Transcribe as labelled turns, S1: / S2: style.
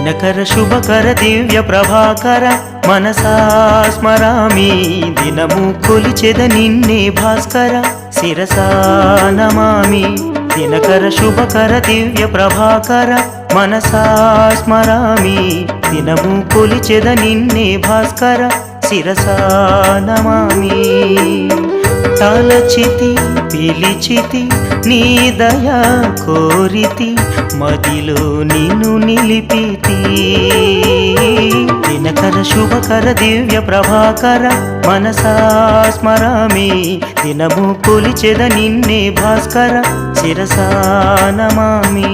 S1: దినకర శుభకర దివ్య ప్రభాకర మనసా స్మరామి దినము కొలిచెద నిన్నే భాస్కర శిరసా నమామి దినకర శుభకర దివ్య ప్రభాకర మనసా స్మరామి దినము కొలిచెద నిన్నే భాస్కర శిరసా నమామి తలచితి పిలిచితి నీ దయా కోరితి మదిలో నిన్ను నిలిపితి దినకర శుభకర దివ్య ప్రభాకర మనసా స్మరామి దినము కొలిచెద నిన్నే భాస్కర శిరసా నమామి